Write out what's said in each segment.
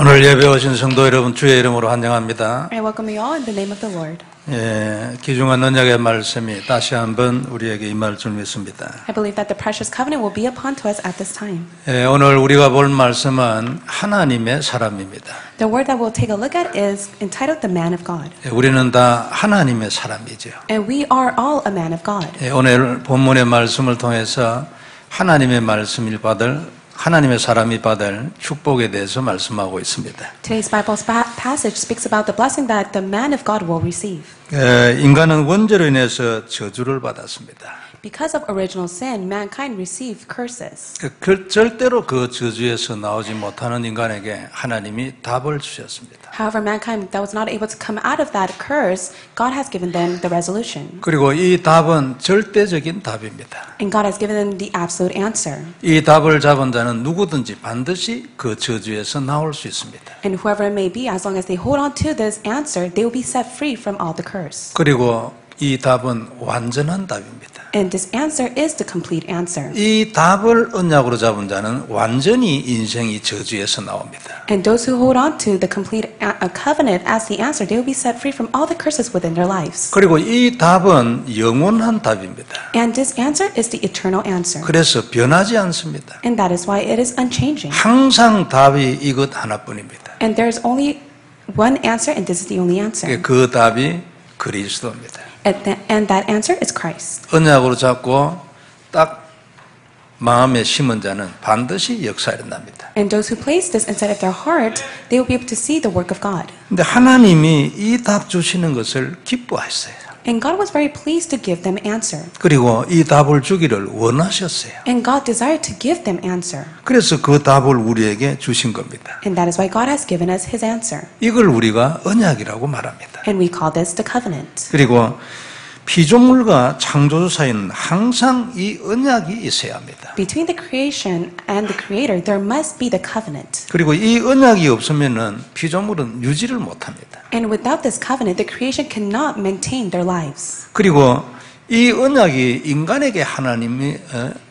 오늘 예배 오신 성도 여러분 주의 이름으로 환영합니다. I welcome you all in the name of the Lord. 귀중한 언약의 말씀이 다시 한번 우리에게 임할 줄 믿습니다. I believe that the precious covenant will be upon to us at this time. 오늘 우리가 볼 말씀은 하나님의 사람입니다. The word that we'll take a look at is entitled The Man of God. 우리는 다 하나님의 사람이죠. And we are all a man of God. 오늘 본문의 말씀을 통해서 하나님의 말씀을 받을 하나님의 사람이 받을 축복에 대해서 말씀하고 있습니다. Today's Bible passage speaks about the blessing that the man of God will receive. 인간은 원죄로 인해서 저주를 받았습니다. Because of original sin, mankind received curses. 절대로 그 저주에서 나오지 못하는 인간에게 하나님이 답을 주셨습니다. However, mankind that was not able to come out of that curse, God has given them the resolution. 그리고 이 답은 절대적인 답입니다. And God has given them the absolute answer. 이 답을 잡은 자는 누구든지 반드시 그 저주에서 나올 수 있습니다. And whoever it may be, as long as they hold on to this answer, they will be set free from all the curse. 그리고 이 답은 완전한 답입니다. And this answer is the complete answer. 이 답을 언약으로 잡은 자는 완전히 인생이 저주에서 나옵니다. And those who hold on to the complete covenant as the answer, they will be set free from all the curses within their lives. 그리고 이 답은 영원한 답입니다. And this answer is the eternal answer. 그래서 변하지 않습니다. And that is why it is unchanging. 항상 답이 이것 하나뿐입니다. And there is only one answer, and this is the only answer. 그 답이 그리스도입니다. And that answer is Christ. 언약으로 잡고 딱 마음에 심은 자는 반드시 역사 일어납니다. And those who place this inside of their heart, they will be able to see the work of God. 근데 하나님이 이 답 주시는 것을 기뻐하셨어요. And God was very pleased to give them answer. 그리고 이 답을 주기를 원하셨어요. And God desired to give them answer. 그래서 그 답을 우리에게 주신 겁니다. And that is why God has given us His answer. 이걸 우리가 언약이라고 말합니다. And we call this the covenant. 그리고 피조물과 창조주 사이는 항상 이 언약이 있어야 합니다. Between the creation and the Creator, there must be the covenant. 그리고 이 언약이 없으면은 피조물은 유지를 못합니다. And without this covenant, the creation cannot maintain their lives. 그리고 이 언약이 인간에게 하나님이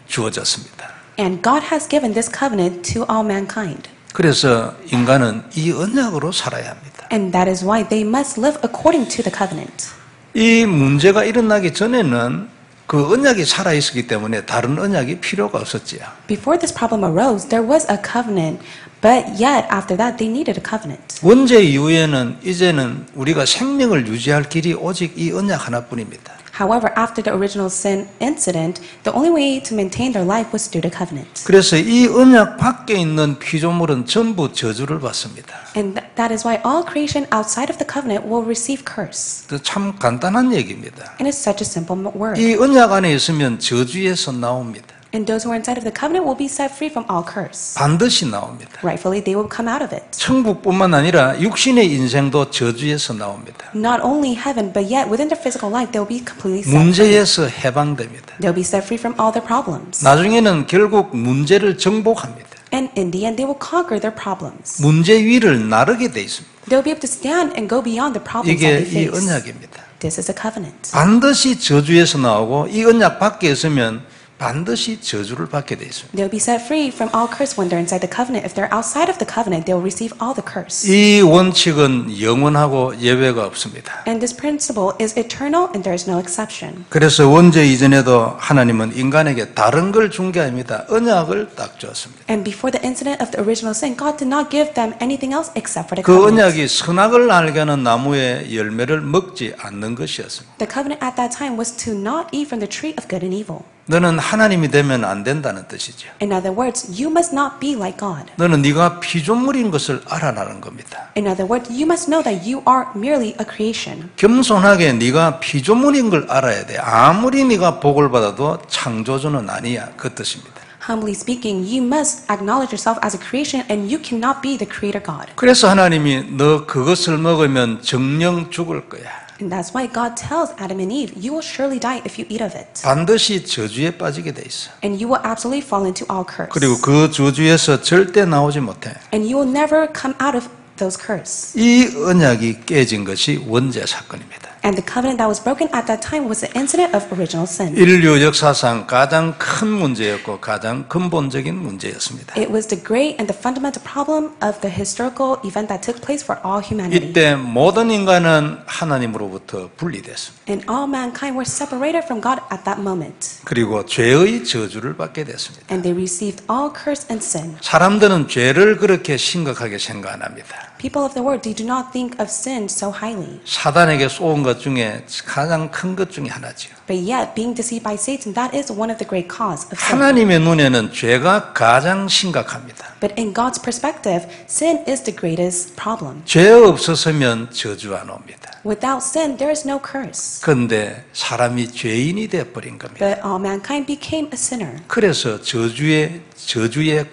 주어졌습니다. And God has given this covenant to all mankind. 그래서 인간은 이 언약으로 살아야 합니다. And that is why they must live according to the covenant. 이 문제가 일어나기 전에는 그 언약이 살아 있었기 때문에 다른 언약이 필요가 없었지요. Before this problem arose, there was a covenant, but yet after that they needed a covenant. 원죄 이후에는 이제는 우리가 생명을 유지할 길이 오직 이 언약 하나뿐입니다. However, after the original sin incident, the only way to maintain their life was through the covenant. 그래서 이 언약 밖에 있는 피조물은 전부 저주를 받습니다. And that is why all creation outside of the covenant will receive curse. 참 간단한 얘기입니다. And it's such a simple word. 이 언약 안에 있으면 저주에서 나옵니다. And those who are inside of the covenant will be set free from all curse. 반드시 나옵니다. Rightfully, they will come out of it. 천국뿐만 아니라 육신의 인생도 저주에서 나옵니다. Not only heaven, but yet within their physical life, they will be completely set free. 문제에서 해방됩니다. They'll be set free from all their problems. 나중에는 결국 문제를 정복합니다. And in the end, they will conquer their problems. 문제 위를 나르게 돼 있습니다. They'll be able to stand and go beyond the problems 이게 that 이 they face. 언약입니다. This is a covenant. 반드시 저주에서 나오고 이 언약 밖에 있으면 반드시 저주를 받게 돼 있습니다. They'll be set free from all curse when they're inside the covenant. If they're outside of the covenant, they'll receive all the curse. 이 원칙은 영원하고 예외가 없습니다. And this principle is eternal and there is no exception. 그래서 원죄 이전에도 하나님은 인간에게 다른 걸 준 게 아닙니다. 언약을 딱 주었습니다. And before the incident of the original sin, God did not give them anything else except for the 그 covenant. 언약이 선악을 알게 하는 나무의 열매를 먹지 않는 것이었습니다. The covenant at that time was to not eat from the tree of good and evil. 너는 하나님이 되면 안 된다는 뜻이죠. In other words, you must not be like God. 너는 네가 피조물인 것을 알아라는 겁니다. In other words, you must know that you are merely a creation. 겸손하게 네가 피조물인 걸 알아야 돼. 아무리 네가 복을 받아도 창조주는 아니야. 그 뜻입니다. Humbly speaking, you must acknowledge yourself as a creation and you cannot be the creator God. 그래서 하나님이 너 그것을 먹으면 정령 죽을 거야. And that's why God tells Adam and Eve, you will surely die if you eat of it. 반드시 저주에 빠지게 돼 있어. And you will absolutely fall into all curse. 그리고 그 저주에서 절대 나오지 못해. And you will never come out of those curse. 이 언약이 깨진 것이 원죄 사건입니다. And the covenant that was broken at that time was the incident of original sin. 인류 역사상 가장 큰 문제였고 가장 근본적인 문제였습니다. It was the great and the fundamental problem of the historical event that took place for all humanity. 이때 모든 인간은 하나님으로부터 분리됐습니다. And all mankind were separated from God at that moment. 그리고 죄의 저주를 받게 됐습니다. And they received all curse and sin. 사람들은 죄를 그렇게 심각하게 생각 안 합니다. People of the world, they do not think of sin so highly. 사단에게 쏘은 것 중에 가장 큰 것 중에 하나죠. But yet, being deceived by Satan, that is one of the great cause of sin. 하나님의 눈에는 죄가 가장 심각합니다. But in God's perspective, sin is the greatest problem. 죄 없었으면 저주 안 옵니다. Without sin, there is no curse. 그런데 사람이 죄인이 되어버린 겁니다. But all mankind became a sinner. 그래서 저주에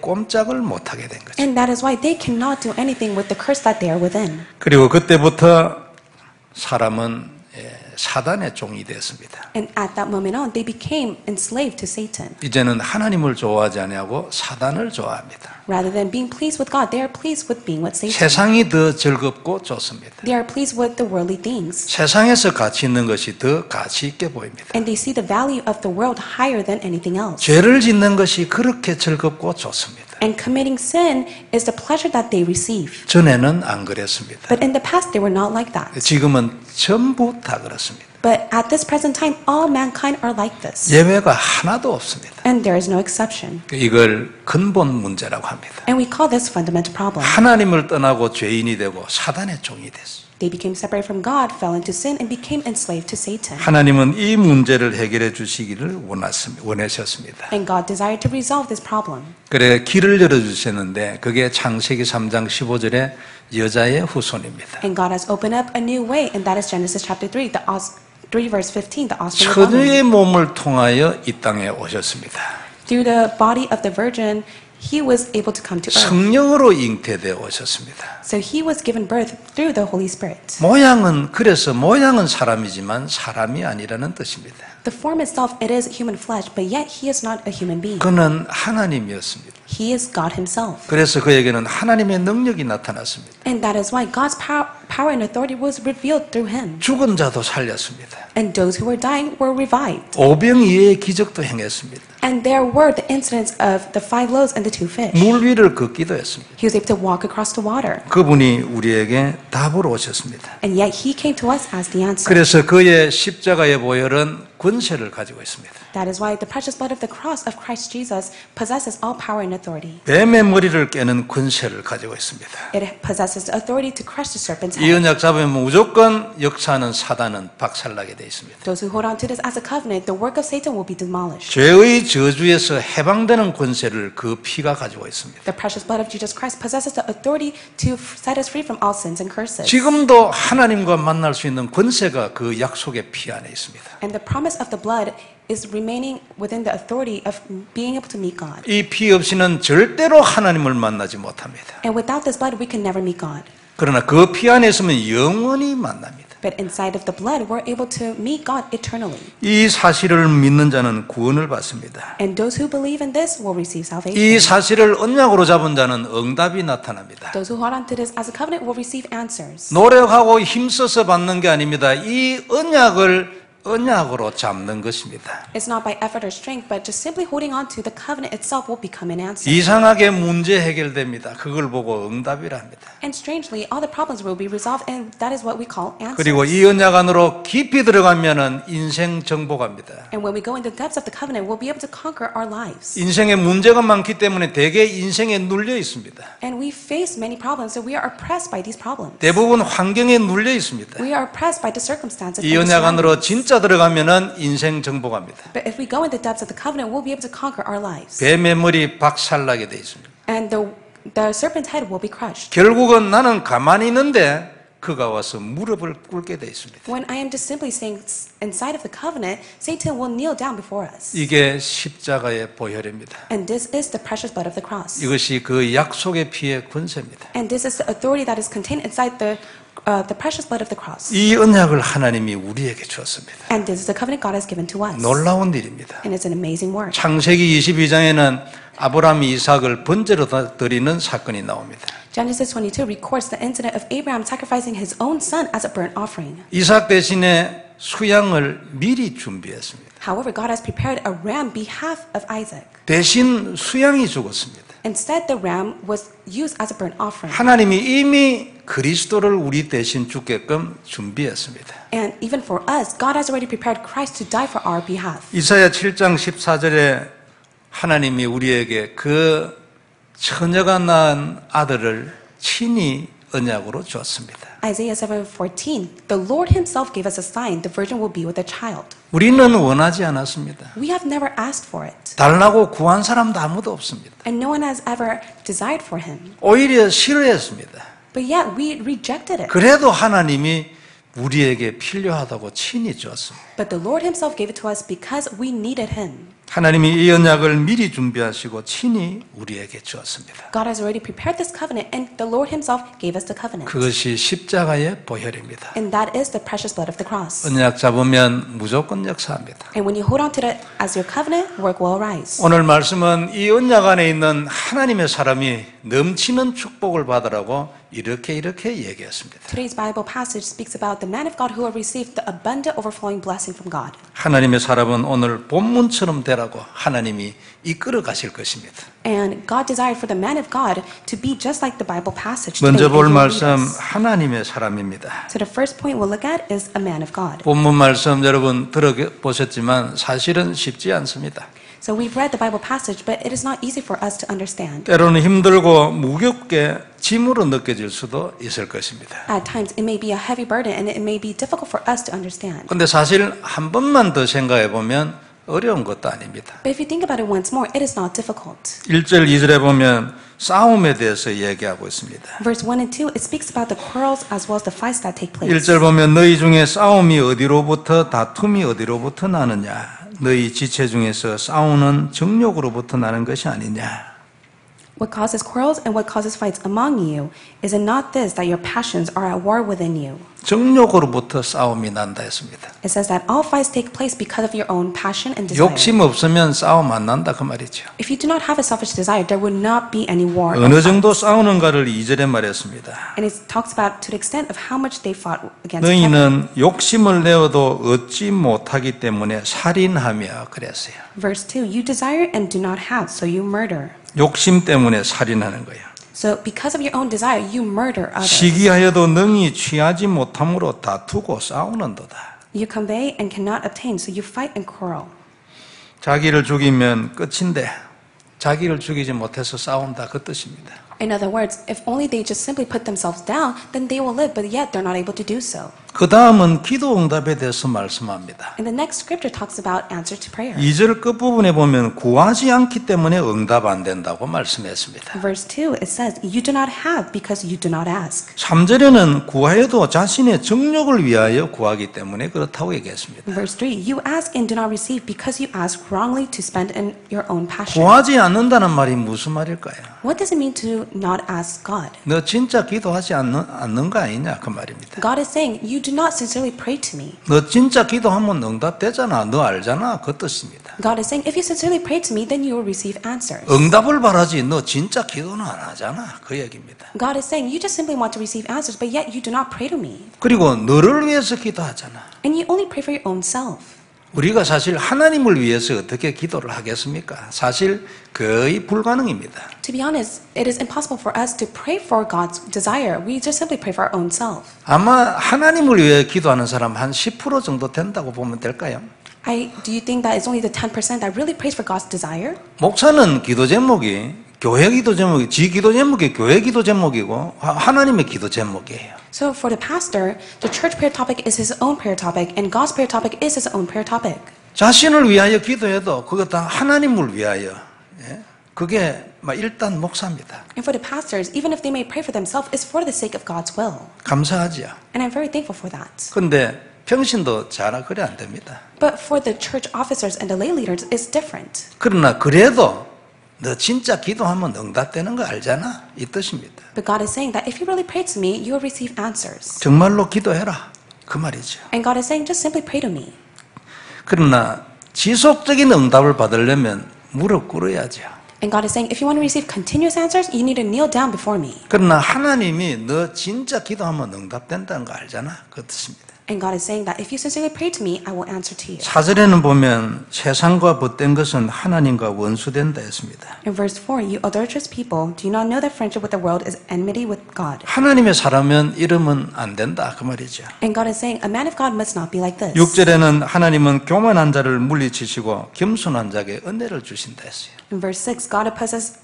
꼼짝을 못하게 된 거죠. And that is why they cannot do anything with the curse that they are within. 그리고 그때부터 사람은 사단의 종이 되었습니다. And at that moment on, they became enslaved to Satan. 이제는 하나님을 좋아하지 아니하고 사단을 좋아합니다. Rather than being pleased with God, they are pleased with being with Satan. 세상이 더 즐겁고 좋습니다. They are pleased with the worldly things. 세상에서 가치 있는 것이 더 가치 있게 보입니다. And they see the value of the world higher than anything else. 죄를 짓는 것이 그렇게 즐겁고 좋습니다. And committing sin is the pleasure that they receive. 전에는 안 그랬습니다. But in the past, they were not like that. 지금은 전부 다 그렇습니다. But at this present time, all mankind are like this. 예외가 하나도 없습니다. And there is no exception. 이걸 근본 문제라고 합니다. And we call this fundamental problem. 하나님을 떠나고 죄인이 되고 사단의 종이 됐어요. They became separated from God, fell into sin, and became enslaved to Satan. 하나님은 이 문제를 해결해 주시기를 원하셨습니다. And God desired to resolve this problem. 그래 길을 열어주셨는데 그게 창세기 3장 15절에 여자의 후손입니다. And God has opened up a new way, and that is Genesis chapter 3, 3 verse 15, the offspring of woman. 처녀의 몸을 통하여 이 땅에 오셨습니다. Through the body of the virgin, he was able to come to earth. 성령으로 잉태되어 오셨습니다. So he was given birth through the Holy Spirit. 모양은 사람이지만 사람이 아니라는 뜻입니다. The form itself, it is human flesh, but yet he is not a human being. 그는 하나님이었습니다. He is God himself. 그래서 그에게는 하나님의 능력이 나타났습니다. And that is why God's power and authority was revealed through him. 죽은 자도 살렸습니다. And those who were dying were revived. 오병이어의 기적도 행했습니다. And there were the incidents of the 5 loaves and the 2 fish. 물 위를 걷기도 했습니다. He was able to walk across the water. 그분이 우리에게 답으로 오셨습니다. And yet he came to us as the answer. 그래서 그의 십자가의 보혈은 권세를 가지고 있습니다. That is why the precious blood of the cross of Christ Jesus possesses all power and authority. 뱀의 머리를 깨는 권세를 가지고 있습니다. It possesses the authority to crush the serpent's 이 head. 언약 잡으면 무조건 역사하는 사단은 박살나게 돼 있습니다. Those who hold on to this as a covenant, the work of Satan will be demolished. 죄의 저주에서 해방되는 권세를 그 피가 가지고 있습니다. The precious blood of Jesus Christ possesses the authority to set us free from all sins and curses. 지금도 하나님과 만날 수 있는 권세가 그 약속의 피 안에 있습니다. And the promise of the blood is remaining within the authority of being able to meet God. 이 피 없이는 절대로 하나님을 만나지 못합니다. And without this blood, we can never meet God. 그러나 그 피 안에 있으면 영원히 만납니다. But inside of the blood, we're able to meet God eternally. 이 사실을 믿는 자는 구원을 받습니다. And those who believe in this will receive salvation. 이 사실을 언약으로 잡은 자는 응답이 나타납니다. Those who hold on to this as a covenant will receive answers. 노력하고 힘써서 받는 게 아닙니다. 이 언약으로 잡는 것입니다. It's not by effort or strength, but just simply holding on to the covenant itself will become an answer. 이상하게 문제 해결됩니다. 그걸 보고 응답이라 합니다. And strangely, all the problems will be resolved, and that is what we call answers. 그리고 이 언약 안으로 깊이 들어가면은 인생 정복합니다. And when we go in the depths of the covenant, we'll be able to conquer our lives. 인생에 문제가 많기 때문에 대개 인생에 눌려 있습니다. And we face many problems, so we are oppressed by these problems. 대부분 환경에 눌려 있습니다. We are oppressed by the circumstances. 이 and the 언약 안으로 surroundings. 진짜 들어가면은 인생 정복합니다. But if we go in the depths of the covenant, we'll be able to conquer our lives. 뱀의 머리 박살나게 돼 있습니다. And the serpent's head will be crushed. 결국은 나는 가만히 있는데 그가 와서 무릎을 꿇게 돼 있습니다. When I am just simply saying inside of the covenant, Satan will kneel down before us. 이게 십자가의 보혈입니다. And this is the precious blood of the cross. 이것이 그 약속의 피의 권세입니다. And this is the authority that is contained inside the precious blood of the cross. 이 언약을 하나님이 우리에게 주었습니다. And this is the covenant God has given to us. 놀라운 일입니다. And it's an amazing work. 창세기 22장에는 아브라함이 이삭을 번제로 드리는 사건이 나옵니다. Genesis 22 records the incident of Abraham sacrificing his own son as a burnt offering. 이삭 대신에 수양을 미리 준비했습니다. However, God has prepared a ram behalf of Isaac. 대신 수양이 죽었습니다. Instead, the ram was used as a burnt offering. 하나님이 이미 그리스도를 우리 대신 죽게끔 준비했습니다. And even for us, God has already prepared Christ to die for our behalf. 이사야 7장 14절에 하나님이 우리에게 그 처녀가 낳은 아들을 친히 언약으로 주었습니다. Isaiah 7:14, the Lord himself gave us a sign, the virgin will be with a child. 우리는 원하지 않았습니다. We have never asked for it. 달라고 구한 사람도 아무도 없습니다. And no one has ever desired for him. 오히려 싫어했습니다. But yet we rejected it. 그래도 하나님이 우리에게 필요하다고 친히 주었습니다. But the Lord himself gave it to us because we needed him. 하나님이 이 언약을 미리 준비하시고 친히 우리에게 주었습니다. God has already prepared this covenant, and the Lord himself gave us the covenant. 그것이 십자가의 보혈입니다. And that is the precious blood of the cross. 언약 잡으면 무조건 역사합니다. And when you hold on to it as your covenant, work will arise. 오늘 말씀은 이 언약 안에 있는 하나님의 사람이 넘치는 축복을 받으라고 이렇게 얘기했습니다. Today's Bible passage speaks about the man of God who will receive the abundant overflowing blessing from God. 하나님의 사람은 오늘 본문처럼 되라고 하나님이 이끌어 가실 것입니다. And God desired for the man of God to be just like the Bible passage. 먼저 today, 볼 and he will 말씀 lead us. 하나님의 사람입니다. So the first point we'll look at is a man of God. 본문 말씀 여러분 들어보셨지만 사실은 쉽지 않습니다. So we've read the Bible passage, but it is not easy for us to understand. 때로는 힘들고 무겁게 짐으로 느껴질 수도 있을 것입니다. At times, it may be a heavy burden, and it may be difficult for us to understand. 그런데 사실 한 번만 더 생각해 보면 어려운 것도 아닙니다. But if you think about it once more, it is not difficult. 1절 2절에 보면 싸움에 대해서 얘기하고 있습니다. Verse 1 and 2, it speaks about the quarrels as well as the fights that take place. 1절 보면 너희 중에 싸움이 어디로부터 다툼이 어디로부터 나느냐 너희 지체 중에서 싸우는 정욕으로부터 나는 것이 아니냐. What causes quarrels and what causes fights among you? Is it not this, that your passions are at war within you? 정욕으로부터 싸움이 난다 했습니다. It says that all fights take place because of your own passion and desire. 욕심 없으면 싸움 안 난다 그 말이죠. If you do not have a selfish desire, there would not be any war. or 어느 fight. 정도 싸우는가를 2절에 말했습니다. And it talks about to the extent of how much they fought against heaven. 너희는 욕심을 내어도 얻지 못하기 때문에 살인하며 그랬어요. Verse 2, you desire and do not have, so you murder. 욕심 때문에 살인하는 거예요. So because of your own desire, you murder others. 시기하여도 능히 취하지 못함으로 다투고 싸우는도다. You convey and cannot obtain, so you fight and quarrel. 자기를 죽이면 끝인데 자기를 죽이지 못해서 싸운다 그 뜻입니다. In other words, if only they just simply put themselves down, then they will live, but yet they're not able to do so. 그 다음은 기도 응답에 대해서 말씀합니다. And the next scripture talks about answer to prayer. 2절 끝부분에 보면 구하지 않기 때문에 응답 안 된다고 말씀했습니다. Verse 2, it says, you do not have because you do not ask. 3절에는 구하여도 자신의 정욕을 위하여 구하기 때문에 그렇다고 얘기했습니다. Verse 3, you ask and do not receive because you ask wrongly to spend in your own passion. 구하지 않는다는 말이 무슨 말일까요? What does it mean to not ask God? 너 진짜 기도하지 않는 거 아니냐 그 말입니다. God is saying, you do not sincerely pray to me. 너 진짜 기도하면 응답되잖아. 너 알잖아. 그 뜻입니다. God is saying, if you sincerely pray to me, then you will receive answers. 응답을 바라지 너 진짜 기도는 안 하잖아. 그 얘기입니다. God is saying, you just simply want to receive answers, but yet you do not pray to me. 그리고 너를 위해서 기도하잖아. And you only pray for your own self. 우리가 사실 하나님을 위해서 어떻게 기도를 하겠습니까? 사실 거의 불가능입니다. To be honest, it is impossible for us to pray for God's desire. We just simply pray for our own self. 아마 하나님을 위해 기도하는 사람 한 10% 정도 된다고 보면 될까요? Do you think that it's only the 10% that really prays for God's desire? 목사는 기도 제목이 교회 기도 제목이 지 기도 제목이 교회 기도 제목이고 하나님의 기도 제목이에요. So for the pastor, the church prayer topic is his own prayer topic, and God's prayer topic is his own prayer topic. 자신을 위하여 기도해도 그거 다 하나님을 위하여. 예? 그게 일단 목사입니다. And for the pastors, even if they may pray for themselves, it's for the sake of God's will. 감사하지요. And I'm very thankful for that. 근데 평신도 잘 그래 안 됩니다. But for the church officers and the lay leaders, it's different. 그러나 그래도 너 진짜 기도하면 응답되는 거 알잖아 이 뜻입니다. But God is saying that if you really pray to me, you will receive answers. 정말로 기도해라 그 말이죠. And God is saying, just simply pray to me. 그러나 지속적인 응답을 받으려면 무릎 꿇어야죠. And God is saying, if you want to receive continuous answers, you need to kneel down before me. 그러나 하나님이 너 진짜 기도하면 응답된다는 거 알잖아. 그 뜻입니다. And God is saying that if you sincerely pray to me, I will answer to you. 4절에는 보면 세상과 벗된 것은 하나님과 원수된다 했습니다. In verse 4, you adulterous people, do you not know that friendship with the world is enmity with God? 하나님의 사람은 이러면 안 된다 그 말이죠. And God is saying, a man of God must not be like this. 6절에는 하나님은 교만한 자를 물리치시고 겸손한 자에게 은혜를 주신다 했어요. In verse 6, God opposes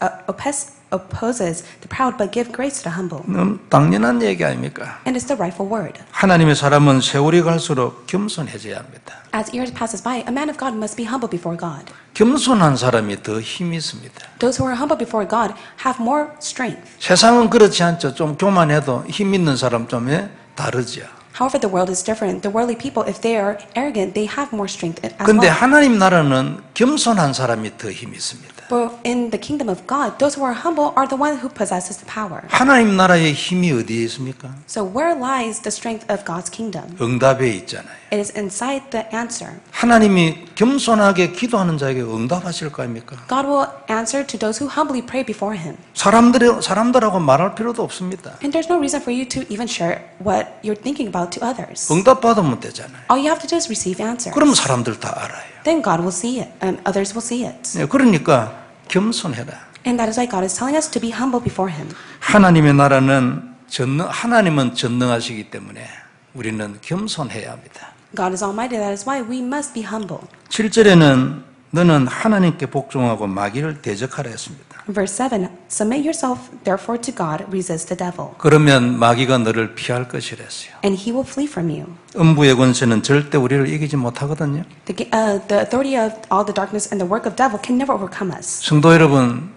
the proud but give grace to the humble. 너무 당연한 얘기 아닙니까? And it's the rightful word. 하나님의 사람은 세월이 갈수록 겸손해져야 합니다. As years passes by, a man of God must be humble before God. 겸손한 사람이 더 힘이 있습니다. Those who are humble before God have more strength. 세상은 그렇지 않죠. 좀 교만해도 힘 있는 사람 좀 다르죠. However, the world is different. The worldly people, if they are arrogant, they have more strength as 그런데 well. 하나님 나라는 겸손한 사람이 더 힘이 있습니다. But in the kingdom of God, those who are humble are the one who possesses the power. 하나님 나라의 힘이 어디에 있습니까? So where lies the strength of God's kingdom? 응답에 있잖아요. It is inside the answer. 하나님이 겸손하게 기도하는 자에게 응답하실 거 아닙니까? God will answer to those who humbly pray before Him. 사람들하고 말할 필요도 없습니다. And there's no reason for you to even share what you're thinking about to others. 응답받으면 되잖아요. All you have to do is receive answers. 그럼 사람들 다 알아요. Then God will see it, and others will see it. 네, 그러니까 겸손해라. And that is why God is telling us to be humble before Him. 하나님의 나라는 하나님은 전능하시기 때문에 우리는 겸손해야 합니다. God is almighty, that is why we must be humble. 7절에는 너는 하나님께 복종하고 마귀를 대적하라 했습니다. Verse 7, submit yourself therefore to God, resist the devil, 그러면 마귀가 너를 피할 것이랬어요. and he will flee from you. 음부의 권세는 절대 우리를 이기지 못하거든요. The authority of all the darkness and the work of devil can never overcome us. 성도 여러분,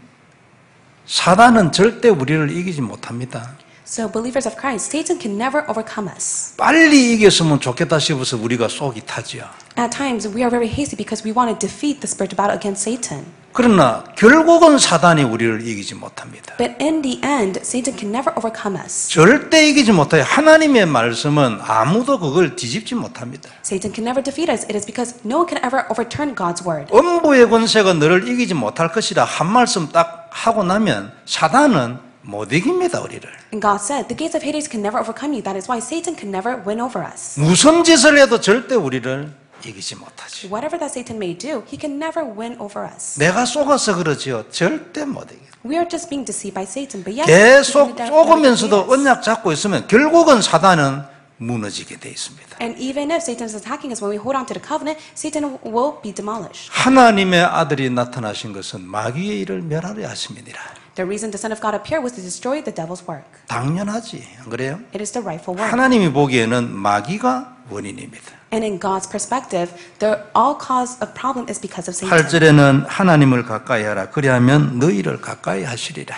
사단은 절대 우리를 이기지 못합니다. So believers of Christ, Satan can never overcome us. 빨리 이겼으면 좋겠다 싶어서 우리가 속이 타죠. At times, we are very hasty because we want to defeat the spiritual battle against Satan. 그러나 결국은 사단이 우리를 이기지 못합니다. But in the end, Satan can never overcome us. 절대 이기지 못해요. 하나님의 말씀은 아무도 그걸 뒤집지 못합니다. Satan can never defeat us. It is because no one can ever overturn God's word. 음부의 권세가 너를 이기지 못할 것이라 한 말씀 딱 하고 나면 사단은 못 이깁니다, 우리를. And God said, the gates of Hades can never overcome you. That is why Satan can never win over us. 무슨 짓을 해도 절대 우리를 이기지 못하지. Whatever that Satan may do, he can never win over us. 내가 속아서 그러지요. 절대 못 이겨. We are just being deceived by Satan. But yes, 계속 he can never 속으면서도 defeat us. 언약 잡고 있으면 결국은 사단은 무너지게 돼 있습니다. And even if Satan is attacking us when we hold on to the covenant, Satan will be demolished. 하나님의 아들이 나타나신 것은 마귀의 일을 멸하려 하심이니라. The reason the Son of God appeared was to destroy the devil's work. 당연하지, 안 그래요? It is the rightful work. 하나님이 보기에는 마귀가 원인입니다. And in God's perspective, the all cause of problem is because of Satan. 8절에는 하나님을 가까이 하라. 그리하면 너희를 가까이 하시리라.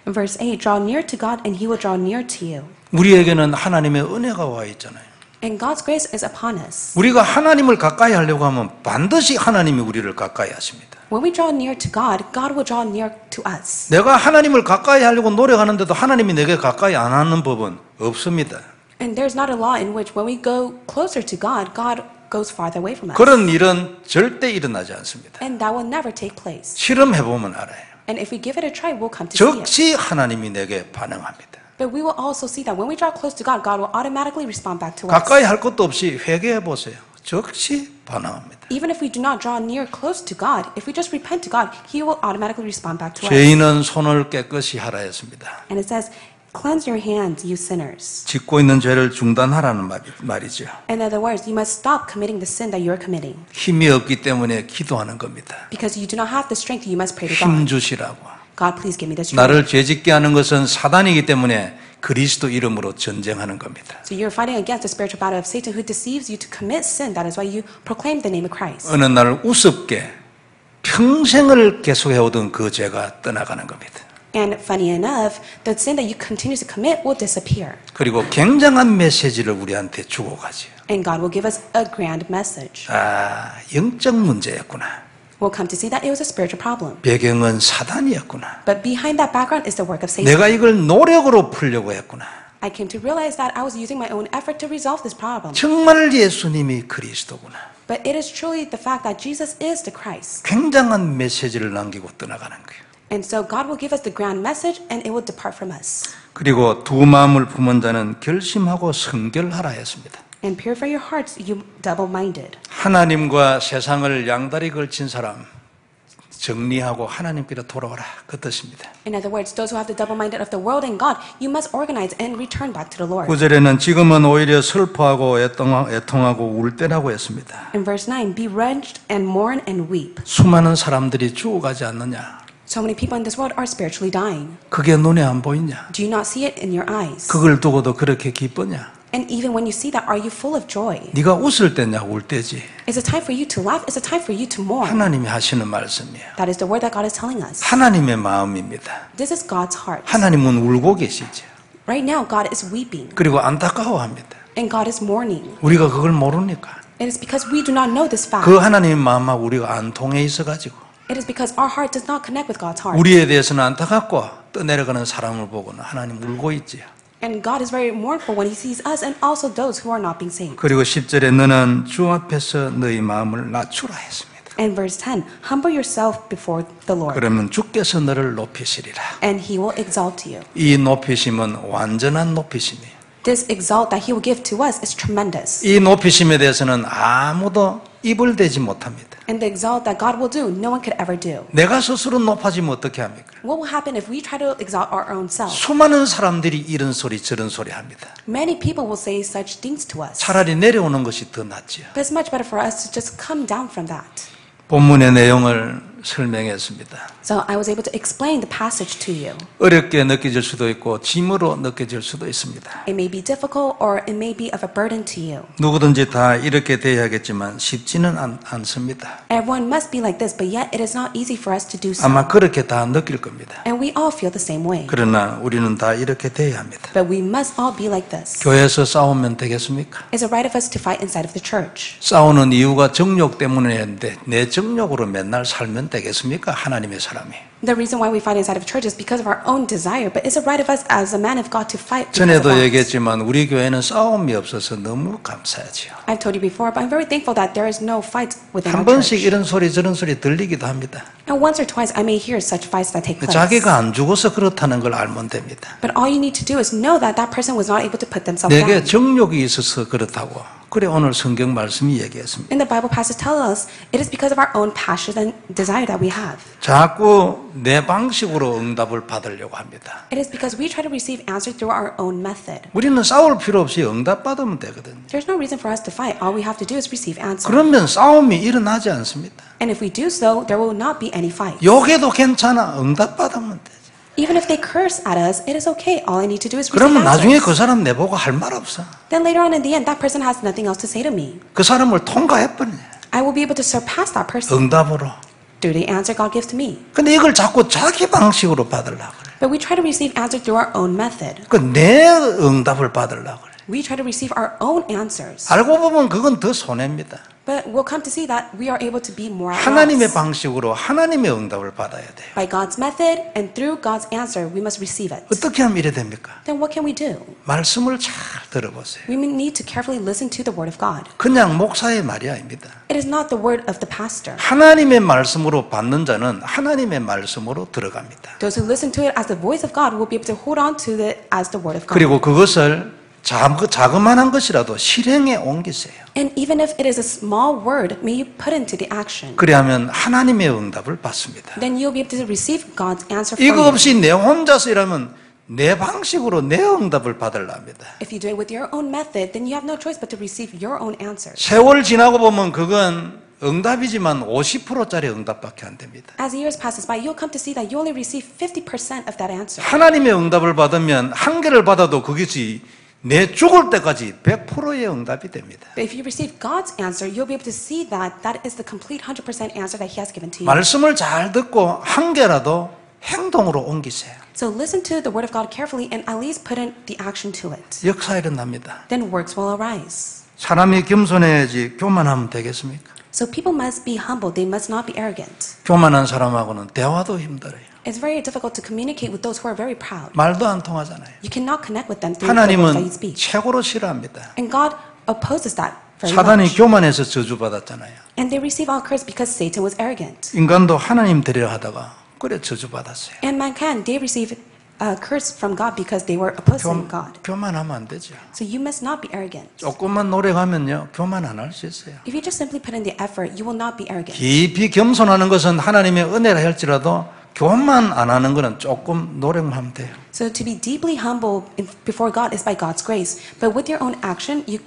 In verse 8, draw near to God and He will draw near to you. 우리에게는 하나님의 은혜가 와 있잖아요. And God's grace is upon us. 우리가 하나님을 가까이 하려고 하면 반드시 하나님이 우리를 가까이 하십니다. When we draw near to God, God will draw near to us. 내가 하나님을 가까이 하려고 노력하는데도 하나님이 내게 가까이 안 하는 법은 없습니다. And there's not a law in which when we go closer to God, God goes farther away from us. 그런 일은 절대 일어나지 않습니다. And that will never take place. 실험해보면 알아요. And if we give it a try, we'll come to see it. 즉시 하나님이 내게 반응합니다. But we will also see that when we draw close to God, God will automatically respond back to us. 가까이 할 것도 없이 회개해보세요. 즉시 반응합니다. Even if we do not draw near close to God, if we just repent to God, He will automatically respond back to us. 죄인은 손을 깨끗이 하라 했습니다. And it says, cleanse your hands, you sinners. 짓고 있는 죄를 중단하라는 말이죠. In other words, you must stop committing the sin that you're committing. 힘이 없기 때문에 기도하는 겁니다. Because you do not have the strength, you must pray to 힘 God. 주시라고. God, please give me the strength. 나를 죄짓게 하는 것은 사단이기 때문에 그리스도 이름으로 전쟁하는 겁니다. So you're fighting against the spiritual battle of Satan who deceives you to commit sin. That is why you proclaim the name of Christ. 어느 날 우습게 평생을 계속해오던 그 죄가 떠나가는 겁니다. And funny enough, the sin that you continue to commit will disappear. 그리고 굉장한 메시지를 우리한테 주고 가지요. And God will give us a grand message. 아, 영적 문제였구나. We'll come to see that it was a spiritual problem. 배경은 사단이었구나. But behind that background is the work of Satan. 내가 이걸 노력으로 풀려고 했구나. I came to realize that I was using my own effort to resolve this problem. 정말 예수님이 그리스도구나. But it is truly the fact that Jesus is the Christ. 굉장한 메시지를 남기고 떠나가는 거예요. And so God will give us the grand message and it will depart from us. 그리고 두 마음을 품은 자는 결심하고 성결하라 했습니다. And purify your hearts, you double-minded. 하나님과 세상을 양다리 걸친 사람 정리하고 하나님께로 돌아오라 그 뜻입니다. In other words, those who have the double-minded of the world and God, you must organize and return back to the Lord. 9절에는 지금은 오히려 슬퍼하고 애통하고 울 때라고 했습니다. In verse 9, be wrenched and mourn and weep. 수많은 사람들이 죽어가지 않느냐? So many people in this world are spiritually dying. 그게 눈에 안 보이냐? Do you not see it in your eyes? 그걸 두고도 그렇게 기쁘냐? And even when you see that, are you full of joy? 네가 웃을 때냐 울 때지? Is it time for you to laugh? Is it time for you to mourn? 하나님이 하시는 말씀이에요. That is the word that God is telling us. 하나님의 마음입니다. This is God's heart. 하나님은 울고 계시죠. Right now, God is weeping 그리고 안타까워합니다. and God is mourning. 우리가 그걸 모르니까. It is because we do not know this fact. 그 하나님의 마음하고 우리가 안 통해 있어가지고 It is because our heart does not connect with God's heart. 우리에 대해서는 안타깝고 떠내려가는 사람을 보고는 하나님 울고 있지요. And God is very mournful when He sees us and also those who are not being saved. 그리고 10절에 너는 주 앞에서 너희 마음을 낮추라 했습니다. And verse 10, humble yourself before the Lord, 그러면 주께서 너를 높이시리라. and He will exalt you. 이 높이심은 완전한 높이심이에요. This exalt that He will give to us is tremendous. 이 높이심에 대해서는 아무도 입을 대지 못합니다. And the exalt that God will do, no one could ever do. 내가 스스로 높아지면 어떻게 합니까? What will happen if we try to exalt our own self? 수많은 사람들이 이런 소리 저런 소리 합니다. Many people will say such things to us. 차라리 내려오는 것이 더 낫지요. But it's much better for us to just come down from that. 본문의 내용을 설명했습니다. So I was able to explain the passage to you. 어렵게 느껴질 수도 있고 짐으로 느껴질 수도 있습니다. It may be difficult or it may be of a burden to you. 누구든지 다 이렇게 돼야겠지만 쉽지는 않습니다. Everyone must be like this, but yet it is not easy for us to do so. 아마 그렇게 다 느낄 겁니다. And we all feel the same way. 그러나 우리는 다 이렇게 돼야 합니다. But we must all be like this. 교회에서 싸우면 되겠습니까? Is it right of us to fight inside of the church? 싸우는 이유가 정욕 때문이었는데 내 정욕으로 맨날 살면 되겠습니까? 하나님의 사람이. The reason why we fight inside of church is because of our own desire. But is it right of us as a man of God to fight because of 전에도 that? 얘기했지만 우리 교회는 싸움이 없어서 너무 감사하지요. I've told you before, but I'm very thankful that there is no fight within 한 our 번씩 church. 이런 소리 저런 소리 들리기도 합니다. And once or twice I may hear such fights that take place. 자기가 안 죽어서 그렇다는 걸 알면 됩니다. But all you need to do is know that that person was not able to put themselves 내게 down. 정욕이 있어서 그렇다고. 그래 오늘 성경 말씀이 얘기했습니다. And the Bible passage tells us it is because of our own passion and desire that we have. 자꾸 내 방식으로 응답을 받으려고 합니다. It is because we try to receive answers through our own method. 우리는 싸울 필요 없이 응답 받으면 되거든요. There's no reason for us to fight. All we have to do is receive answers. 그러면 싸움이 일어나지 않습니다. And if we do so, there will not be any fight. 욕해도 괜찮아. 응답 받으면 되죠. Even if they curse at us, it is okay. All I need to do is receive 그러면 나중에 그 answers. 사람 내보고 할 말 없어. Then later on in the end, that person has nothing else to say to me. 그 사람을 통과해버려. I will be able to surpass that person 응답으로. through the answer God gives to me. 근데 이걸 자꾸 자기 방식으로 받으려고 그래. But we try to receive answers through our own method. 내 응답을 받으려고 그래. We try to receive our own answers. 알고 보면 그건 더 손해입니다. But we'll come to see that we are able to be more at 하나님의 loss. 방식으로 하나님의 응답을 받아야 돼요. By God's method and through God's answer, we must receive it. 어떻게 하면 이래 됩니까? Then what can we do? 말씀을 잘 들어보세요. We need to carefully listen to the word of God. 그냥 목사의 말이 아닙니다. It is not the word of the pastor. 하나님의 말씀으로 받는 자는 하나님의 말씀으로 들어갑니다. Those who listen to it as the voice of God will be able to hold on to it as the word of God. 그리고 그것을 자그마한 것이라도 실행에 옮기세요. And even if it is a small word, may you put into the action. 그래야면 하나님의 응답을 받습니다. Then you'll be able to receive God's answer for 이거 you. 없이 내 혼자서 일하면 내 방식으로 내 응답을 받으려 합니다. If you do it with your own method, then you have no choice but to receive your own answers. 세월 지나고 보면 그건 응답이지만 50%짜리 응답밖에 안 됩니다. As years passes by, you'll come to see that you only receive 50% of that answer. 하나님의 응답을 받으면 한 개를 받아도 그것이 내 죽을 때까지 100%의 응답이 됩니다. But if you receive God's answer, you'll be able to see that that is the complete 100% answer that He has given to you. 말씀을 잘 듣고 한 개라도 행동으로 옮기세요. So listen to the word of God carefully and at least put in the action to it. 역사 일어납니다. Then works will arise. 사람이 겸손해야지 교만하면 되겠습니까? So people must be humble. They must not be arrogant. 교만한 사람하고는 대화도 힘들어요. It's very difficult to communicate with those who are very proud. 말도 안 통하잖아요. You cannot connect with them through the words that you 하나님은 speak. 최고로 싫어합니다. And God opposes that very 사단이 much. 교만해서 저주받았잖아요. And they receive all curse because Satan was arrogant. 인간도 하나님 되려 하다가 그래 저주받았어요. And mankind, they receive a curse from God because they were opposing God. 교만하면 안 되죠. So you must not be arrogant. 조금만 노력하면요 교만 안 할 수 있어요. If you just simply put in the effort, you will not be arrogant. 깊이 겸손하는 것은 하나님의 은혜라 할지라도 교만 안 하는 것은 조금 노력만 하면 돼요. So to be deeply humble before God is by God's grace, but with your own action, you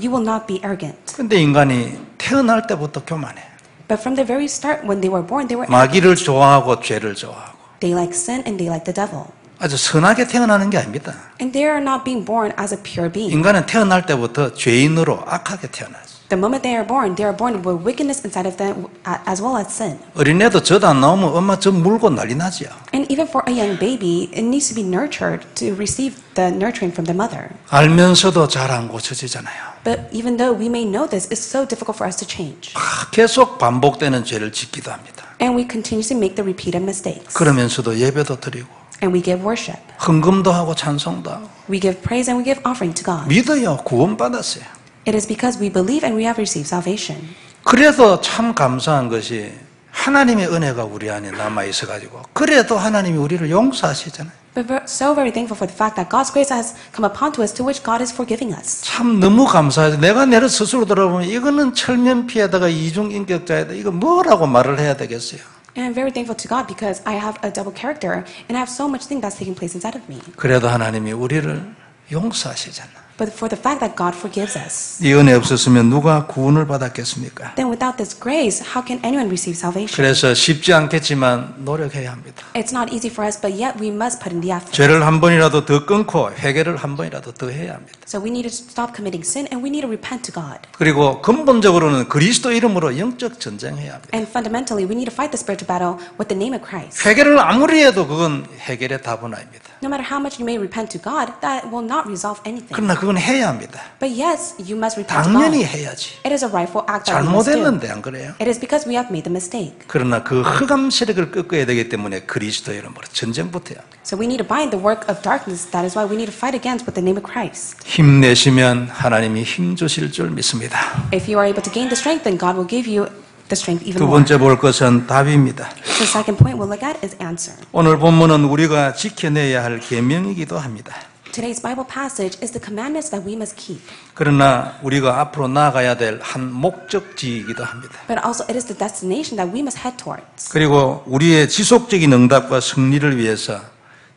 will not be arrogant. 근데 인간이 태어날 때부터 교만해. But from the very start, when they were born, they were 마귀를 좋아하고 죄를 좋아하고. they like sin and they like the devil. 아주 선하게 태어나는 게 아닙니다. And they are not being born as a pure being. 인간은 태어날 때부터 죄인으로 악하게 태어났어요. The moment they are born with wickedness inside of them as well as sin. 어린애도 젖 안 나오면 엄마 젖 물고 난리 나죠. And even for a young baby, it needs to be nurtured to receive the nurturing from the mother. 알면서도 잘 안 고쳐지잖아요. But even though we may know this, it's so difficult for us to change. 계속 반복되는 죄를 짓기도 합니다. And we continuously make the repeated mistakes. 그러면서도 예배도 드리고 And we give worship. 헌금도 하고 찬송도 하고 We give praise and we give offering to God. 믿어요. 구원받았어요. It is because we believe and we have received salvation. 그래도 참 감사한 것이 하나님의 은혜가 우리 안에 남아 있어 가지고 그래도 하나님이 우리를 용서하시잖아요. But we're so very thankful for the fact that God's grace has come upon to us, to which God is forgiving us. 참 너무 감사하죠. 내가 내를 스스로 돌아보면 이거는 철면피에다가 이중인격자에다 이거 뭐라고 말을 해야 되겠어요. And I'm very thankful to God because I have a double character and I have so much thing that's taking place inside of me. 그래도 하나님이 우리를 용서하시잖아. But for the fact that God forgives us, 이 은혜 없었으면 누가 구원을 받았겠습니까? then without this grace, how can anyone receive salvation? 그래서 쉽지 않겠지만 노력해야 합니다. It's not easy for us, but yet we must put in the effort. 죄를 한 번이라도 더 끊고 회개를 한 번이라도 더 해야 합니다. So we need to stop committing sin and we need to repent to God. 그리고 근본적으로는 그리스도 이름으로 영적 전쟁해야 합니다. And fundamentally, we need to fight the spiritual battle with the name of Christ. 회개를 아무리 해도 그건 해결의 답은 아닙니다. No matter how much you may repent to God, that will not resolve anything. 그러나 그건 해야 합니다. But yes, you must repent to 당연히 God. 해야지. It is a rightful act that we must do. 잘못했는데 안 그래요? It is because we have made the mistake. 그러나 그 흑암 세력을 꺾어야 되기 때문에 그리스도 이름으로 전쟁부터 해야 합니다. So we need to bind the work of darkness. That is why we need to fight against with the name of Christ. 힘내시면 하나님이 힘 주실 줄 믿습니다. If you are able to gain the strength, then God will give you the strength even 두 more. 번째 볼 것은 답입니다. The second point we'll look at is answer. 오늘 본문은 우리가 지켜내야 할 계명이기도 합니다. Today's Bible passage is the commandments that we must keep. 그러나 우리가 앞으로 나아가야 될 한 목적지이기도 합니다. But also it is the destination that we must head towards. 그리고 우리의 지속적인 응답과 승리를 위해서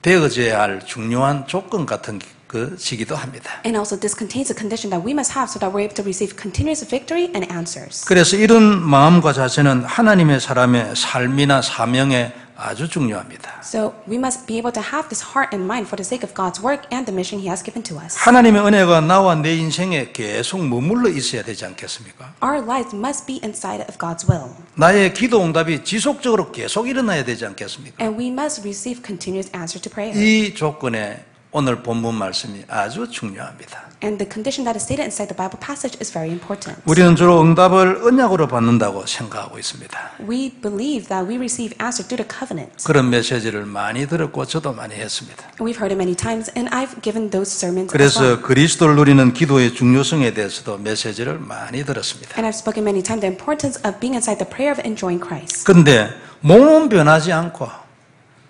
되어져야 할 중요한 조건 같은 것이기도 합니다. And also this contains a condition that we must have so that we're able to receive continuous victory and answers. 그래서 이런 마음과 자세는 하나님의 사람의 삶이나 사명에 아주 중요합니다. So we must be able to have this heart and mind for the sake of God's work and the mission He has given to us. 하나님의 은혜가 나와 내 인생에 계속 머물러 있어야 되지 않겠습니까? Our lives must be inside of God's will. 나의 기도 응답이 지속적으로 계속 일어나야 되지 않겠습니까? And we must receive continuous answer to prayer. 이 조건에 오늘 본문 말씀이 아주 중요합니다. And the condition that is stated inside the Bible passage is very important. 우리는 주로 응답을 언약으로 받는다고 생각하고 있습니다. We believe that we receive answer through the covenant. 그런 메시지를 많이 들었고 저도 많이 했습니다. And we've heard it many times, and I've given those sermons as 그래서 well. 그리스도를 누리는 기도의 중요성에 대해서도 메시지를 많이 들었습니다. And I've spoken many times the importance of being inside the prayer of enjoying Christ. 그런데 몸은 변하지 않고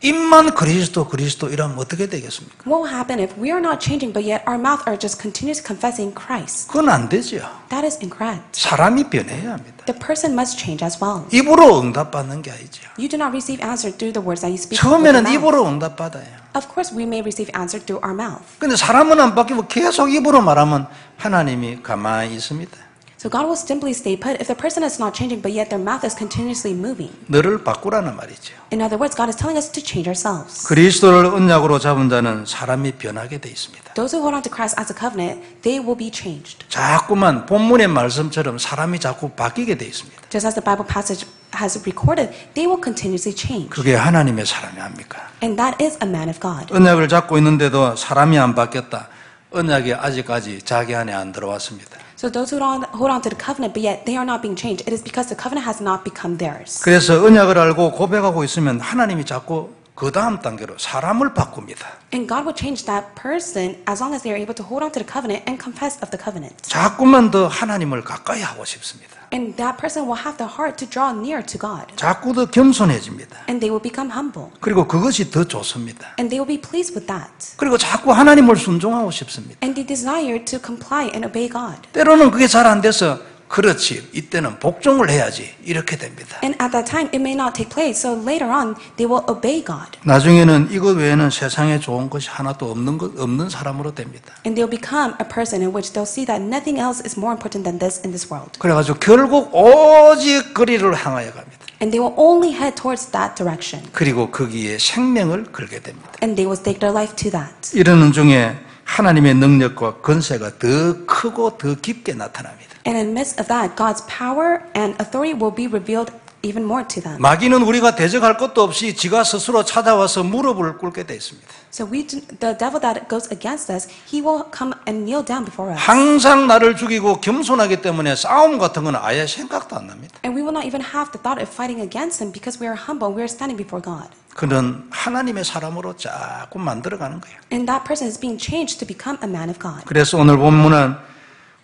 입만 그리스도 이러면 어떻게 되겠습니까? What will happen if we are not changing, but yet our mouth are just continuously confessing Christ? 그건 안 되죠. That is incorrect. 사람이 변해야 합니다. The person must change as well. 입으로 응답받는 게 아니죠. You do not receive answer through the words that you speak with your 처음에는 mouth. 입으로 응답받아요. Of course, we may receive answer through our mouth. 근데 사람은 안 바뀌고 계속 입으로 말하면 하나님이 가만히 있습니다. So God will simply stay put if the person is not changing, but yet their mouth is continuously moving. 너를 바꾸라는 말이죠. In other words, God is telling us to change ourselves. 그리스도를 언약으로 잡은 자는 사람이 변하게 돼 있습니다. Those who hold on to Christ as a covenant, they will be changed. 자꾸만 본문의 말씀처럼 사람이 자꾸 바뀌게 돼 있습니다. Just as the Bible passage has recorded, they will continuously change. 그게 하나님의 사람이 합니까? And that is a man of God. 언약을 잡고 있는데도 사람이 안 바뀌었다. 언약이 아직까지 자기 안에 안 들어왔습니다. So those who hold on to the covenant, but yet they are not being changed, it is because the covenant has not become theirs. 그래서 언약을 알고 고백하고 있으면 하나님이 자꾸 그 다음 단계로 사람을 바꿉니다. And God will change that person as long as they are able to hold on to the covenant and confess of the covenant. 자꾸만 더 하나님을 가까이 하고 싶습니다. And that person will have the heart to draw near to God. 자꾸 더 겸손해집니다. And they will become humble. 그리고 그것이 더 좋습니다. And they will be pleased with that. 그리고 자꾸 하나님을 순종하고 싶습니다. And they desire to comply and obey God. 때로는 그게 잘 안 돼서 그렇지, 이때는 복종을 해야지 이렇게 됩니다. And at that time, it may not take place. So later on, they will obey God. 나중에는 이것 외에는 세상에 좋은 것이 하나도 없는 사람으로 됩니다. And they'll become a person in which they'll see that nothing else is more important than this in this world. 그래가지고 결국 오직 거리를 향하여 갑니다. And they will only head towards that direction. 그리고 거기에 생명을 걸게 됩니다. And they will stake their life to that. 이러는 중에 하나님의 능력과 권세가 더 크고 더 깊게 나타납니다. And in the midst of that, God's power and authority will be revealed even more to them. 마귀는 우리가 대적할 것도 없이 지가 스스로 찾아와서 무릎을 꿇게 돼 있습니다. So the devil that goes against us, he will come and kneel down before us. 항상 나를 죽이고 겸손하기 때문에 싸움 같은 건 아예 생각도 안 납니다. And we will not even have the thought of fighting against him because we are humble, we are standing before God. 그는 하나님의 사람으로 자꾸 만들어가는 거예요. And that person is being changed to become a man of God. 그래서 오늘 본문은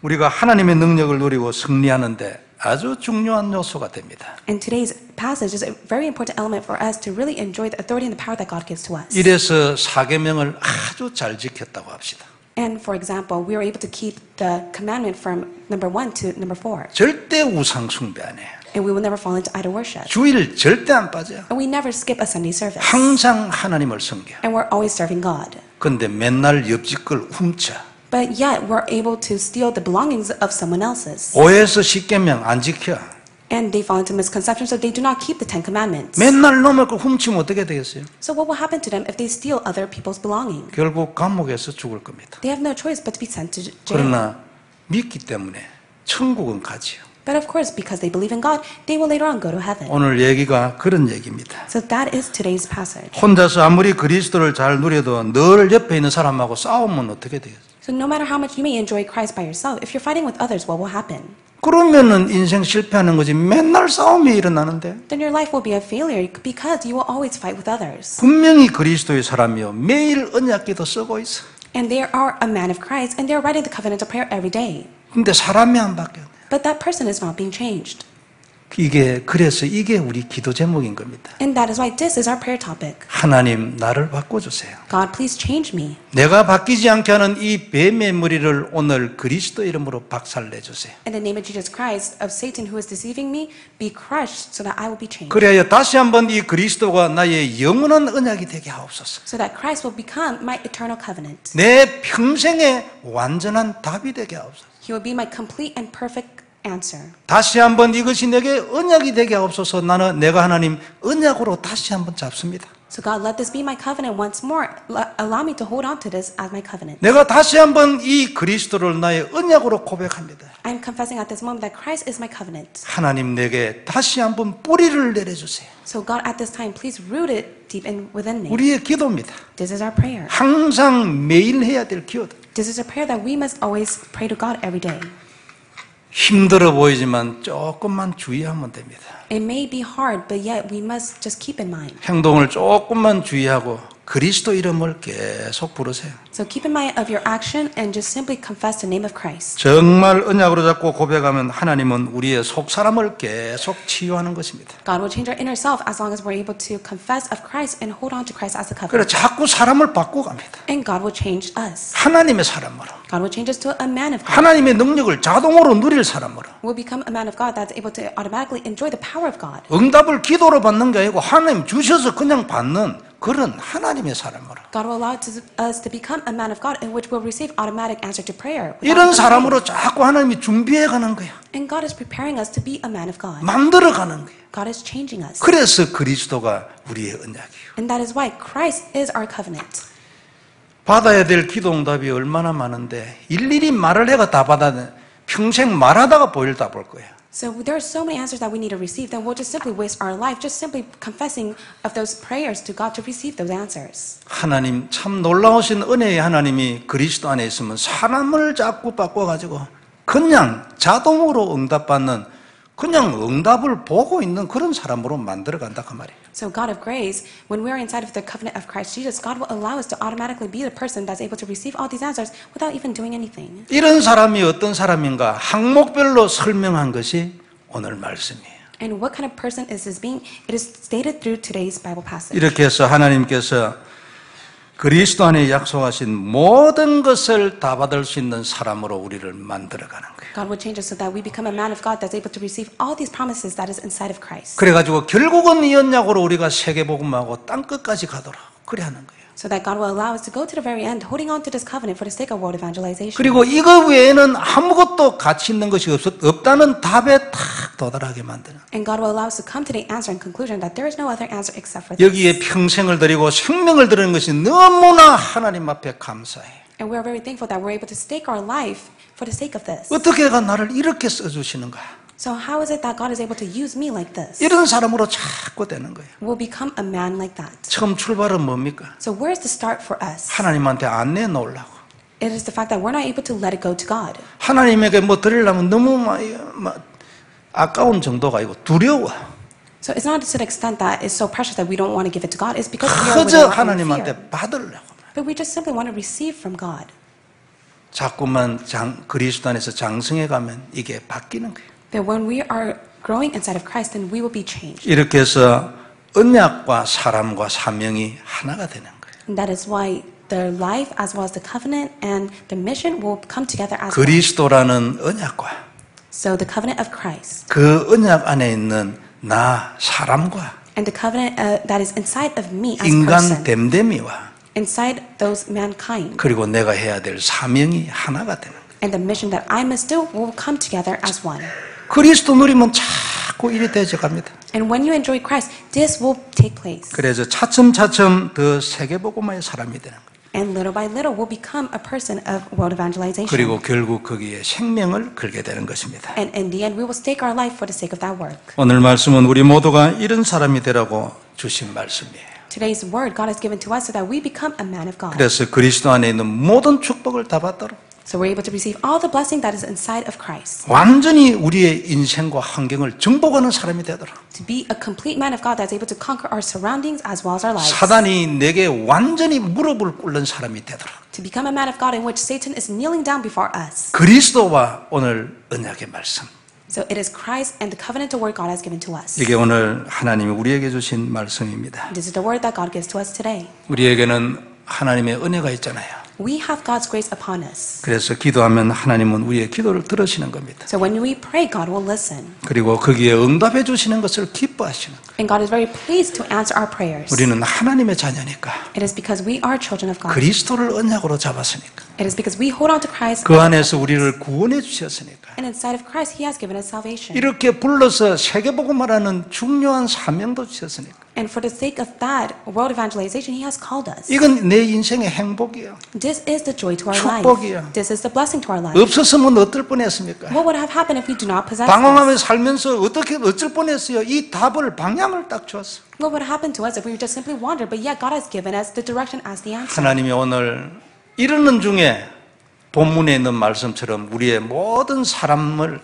우리가 하나님의 능력을 누리고 승리하는데 아주 중요한 요소가 됩니다. And today's passage is a very important element for us to really enjoy the authority and the power that God gives to us. 이래서 사계명을 아주 잘 지켰다고 합시다. And for example, we were able to keep the commandment from number 1 to number 4. 절대 우상 숭배 안 해요. And we will never fall into idol worship. 주일 절대 안 빠져요. And we never skip a Sunday service. 항상 하나님을 섬겨요. And we're always serving God. 그런데 맨날 옆집 걸 훔쳐. But yet we're able to steal the belongings of someone else's. 오해해서 십계명 안 지켜. And they fall into misconception, so they do not keep the Ten Commandments. 맨날 놈을 거 훔치면 어떻게 되겠어요? So what will happen to them if they steal other people's belongings? 결국 감옥에서 죽을 겁니다. They have no choice but to be sent to jail. 그러나 믿기 때문에 천국은 가지요. But of course, because they believe in God, they will later on go to heaven. 오늘 얘기가 그런 얘기입니다. So that is today's passage. 혼자서 아무리 그리스도를 잘 누려도 늘 옆에 있는 사람하고 싸우면 어떻게 되겠어요? So no matter how much you may enjoy Christ by yourself, if you're fighting with others, what will happen? 그러면은 인생 실패하는 거지. 맨날 싸움이 일어나는데. Then your life will be a failure because you will always fight with others. 분명히 그리스도의 사람이요. 매일 언약기도 쓰고 있어. And they are a man of Christ, and they are writing the covenant of prayer every day. 근데 사람이 안 바뀌어. But that person is not being changed. 그래서 이게 우리 기도 제목인 겁니다. And that is why this is our prayer topic. 하나님 나를 바꿔주세요. God, please change me. 내가 바뀌지 않게 하는 이 뱀의 머리를 오늘 그리스도 이름으로 박살내주세요. In the name of Jesus Christ, of Satan who is deceiving me, be crushed so that I will be changed. 그래야 다시 한번 이 그리스도가 나의 영원한 언약이 되게 하옵소서. So that Christ will become my eternal covenant. 내 평생의 완전한 답이 되게 하옵소서. He will be my complete and perfect answer. 다시 한번 이것이 내게 언약이 되게 하옵소서. 내가 하나님 언약으로 다시 한번 잡습니다. So God, let this be my covenant once more. Allow me to hold on to this as my covenant. 내가 다시 한번 이 그리스도를 나의 언약으로 고백합니다. I'm confessing at this moment that Christ is my covenant. 하나님 내게 다시 한번 뿌리를 내려주세요. So God, at this time, please root it deep within me. 우리의 기도입니다. This is our prayer. 항상 매일 해야 될 기도. This is a prayer that we must always pray to God every day. 힘들어 보이지만 조금만 주의하면 됩니다. It may be hard, but yet we must just keep in mind. 행동을 조금만 주의하고 그리스도 이름을 계속 부르세요. So keep in mind of your action and just simply confess the name of Christ. 정말 언약으로 잡고 고백하면 하나님은 우리의 속 사람을 계속 치유하는 것입니다. God will change our inner self as long as we're able to confess of Christ and hold on to Christ as the 그래 covenant. 자꾸 사람을 바꿔갑니다. And God will change us. 하나님의 사람으로. God will change us to a man of God. 하나님의 능력을 자동으로 누릴 사람으로. We'll become a man of God that's able to automatically enjoy the power of God. 응답을 기도로 받는 게 아니고 하나님 주셔서 그냥 받는 그런 하나님의 사람으로. God will allow us to become a man of God in which we'll receive automatic answer to prayer. 이런 사람으로 자꾸 하나님이 준비해 가는 거야. And God is preparing us to be a man of God. 만들어 가는 거야. God is changing us. 그래서 그리스도가 우리의 언약이에요. And that is why Christ is our covenant. 받아야 될 기도 응답이 얼마나 많은데 일일이 말을 해가 다 받아야 평생 말하다가 보일 다 볼 거예요. So there are so many answers that we need to receive, then we'll just simply waste our life just simply confessing of those prayers to God to receive those answers. 하나님 참 놀라우신 은혜의 하나님이 그리스도 안에 있으면 사람을 자꾸 바꿔가지고 그냥 자동으로 응답받는 그냥 응답을 보고 있는 그런 사람으로 만들어간다 그 말이에요. So God of grace, when we are inside of the covenant of Christ Jesus, God will allow us to automatically be the person that's able to receive all these answers without even doing anything. 이런 사람이 어떤 사람인가 항목별로 설명한 것이 오늘 말씀이에요. And what kind of person is this being? It is stated through today's Bible passage. 이렇게 해서 하나님께서 그리스도 안에 약속하신 모든 것을 다 받을 수 있는 사람으로 우리를 만들어가는 거예요. God will change us so that we become a man of God that's able to receive all these promises that is inside of Christ. 그래가지고 결국은 이 언약으로 우리가 세계복음하고 땅끝까지 가도록 그래 하는 거예요. So that God will allow us to go to the very end, holding on to this covenant for the sake of world evangelization. 그리고 이거 외에는 아무것도 가치 있는 것이 없다는 답에 탁 도달하게 만드는. And God will allow us to come to the answer and conclusion that there is no other answer except for this. 여기에 평생을 드리고 생명을 드리는 것이 너무나 하나님 앞에 감사해. And we are very thankful that we're able to stake our life for the sake of this. 어떻게 해가 나를 이렇게 써주시는가? So how is it that God is able to use me like this? 이런 사람으로 자꾸 되는 거예요. We'll become a man like that. 처음 출발은 뭡니까? So where's the start for us? 하나님한테 안 내놓으려고. It is the fact that we're not able to let it go to God. 하나님에게 뭐 드리려면 너무 아까운 정도가 아니고 두려워. So it's not to the extent that it's so precious that we don't want to give it to God. It's because we are 그저 without any fear. 하나님한테 받으려고. But we just simply want to receive from God. 자꾸만 그리스도 안에서 장성해 가면 이게 바뀌는 거예요. That when we are growing inside of Christ, then we will be changed. 이렇게 해서 언약과 사람과 사명이 하나가 되는 거예요. And that is why the life as well as the covenant and the mission will come together as one. 그리스도라는 언약과 So the covenant of Christ 그 언약 안에 있는 나 사람과 and the covenant that is inside of me as a 인간 person, 됨됨이와 inside those mankind, 그리고 내가 해야 될 사명이 하나가 되는 거예요. and the mission that I must do will come together as one. 그리스도 누리면 자꾸 일이 되어져 갑니다. And when you enjoy Christ, this will take place. 그래서 차츰차츰 더 세계복음화의 사람이 되는 거예요. And little by little will become a person of world evangelization. 그리고 결국 거기에 생명을 걸게 되는 것입니다. And in the end, we will stake our life for the sake of that work. 오늘 말씀은 우리 모두가 이런 사람이 되라고 주신 말씀이에요. Today's word God has given to us so that we become a man of God. 그래서 그리스도 안에 있는 모든 축복을 다 받도록 So we're able to receive all the blessing that is inside of Christ. 완전히 우리의 인생과 환경을 정복하는 사람이 되도록 To be a complete man of God that's able to conquer our surroundings as well as our lives. 사단이 내게 완전히 무릎을 꿇는 사람이 되도록 To become a man of God in which Satan is kneeling down before us. 그리스도와 오늘 언약의 말씀 So it is Christ and the covenant word God has given to us. 이게 오늘 하나님이 우리에게 주신 말씀입니다. This is the word that God gives to us today. 우리에게는 하나님의 은혜가 있잖아요. We have God's grace upon us. 그래서 기도하면 하나님은 우리의 기도를 들으시는 겁니다. So when we pray, God will listen. 그리고 거기에 응답해 주시는 것을 기뻐하시는 거예요. And God is very pleased to answer our prayers. 우리는 하나님의 자녀니까 It is because we are children of God. 그리스도를 언약으로 잡았으니까 It is because we hold on to Christ. 그 안에서 우리를 구원해 주셨으니까 And inside of Christ, He has given us salvation. 이렇게 불러서 세계복음화라는 중요한 사명도 주셨으니까 And for the sake of that world evangelization, He has called us. 이건 내 인생의 행복이에요. This is the joy to our 축복이야. life. This is the blessing to our life. 없었으면 어떨 뻔했습니까? What would have happened if we do not possess 방황하며 this? 살면서 어쩔 뻔했어요. 이 답을 방향을 딱 주었어. What would happen to us if we just simply wandered? But yet God has given us the direction as the answer. 하나님이 오늘 이러는 중에 본문에 있는 말씀처럼 우리의 모든 사람을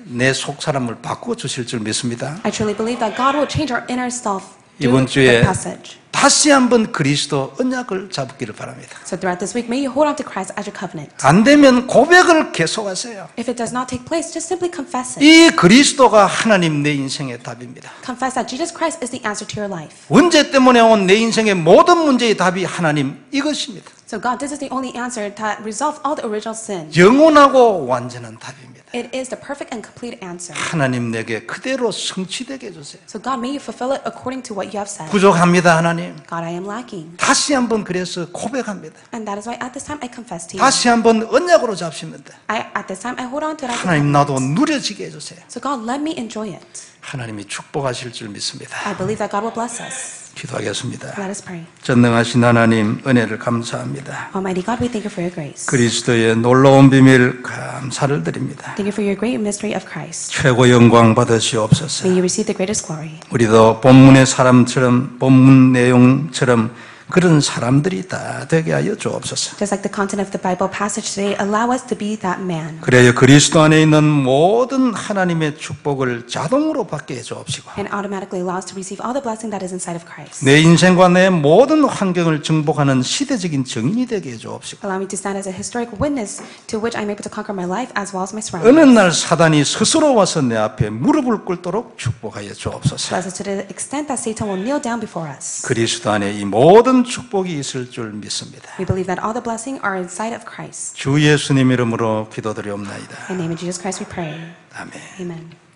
내 속 사람을 바꾸어 주실 줄 믿습니다. I truly believe that God will change our inner self 이번 through the 주에 passage. 다시 한번 그리스도 언약을 잡기를 바랍니다. So throughout this week, may you hold on to Christ as your covenant. 안 되면 고백을 계속하세요. If it does not take place, just simply confess it. 이 그리스도가 하나님 내 인생의 답입니다. Confess that Jesus Christ is the answer to your life. 문제 때문에 온 내 인생의 모든 문제의 답이 하나님 이것입니다. So God, this is the only answer that resolves all the original sin. 영원하고 완전한 답입니다. It is the perfect and complete answer. 하나님 내게 그대로 성취되게 해주세요. So God, may you fulfill it according to what you have said. 부족합니다 하나님. God, I am lacking. 다시 한번 그래서 고백합니다. And that is why at this time I confess to you. 다시 한번 언약으로 잡습니다. At this time I hold on to it as a 하나님 나도 covenant. 누려지게 해주세요. So God, let me enjoy it. 하나님이 축복하실 줄 믿습니다. I believe that God will bless us. 기도하겠습니다. Let us pray. 전능하신 하나님 은혜를 감사합니다. Almighty God, we thank you for your grace. 그리스도의 놀라운 비밀 감사를 드립니다. Thank you for your great mystery of Christ. 최고 영광 받으시옵소서. May you receive the greatest glory. 우리도 본문의 사람처럼 본문 내용처럼 그런 사람들이 다 되게 하여 주옵소서. Just like the content of the Bible passage today, allow us to be that man. 그래야 그리스도 안에 있는 모든 하나님의 축복을 자동으로 받게 해 주옵시고 And automatically allow us to receive all the blessing that is inside of Christ. 내 인생과 내 모든 환경을 정복하는 시대적인 증인이 되게 해 주옵시고 Allow me to stand as a historic witness to which I'm able to conquer my life as well as my 어느 surroundings. 날 사단이 스스로 와서 내 앞에 무릎을 꿇도록 축복하여 주옵소서. Bless us to the extent that Satan will kneel down before us. 그리스도 안에 이 모든 축복이 있을 줄 믿습니다. We believe that all the blessing are inside of Christ. 주 예수님 이름으로 기도드리옵나이다. In the name of Jesus Christ we pray. 아멘. Amen.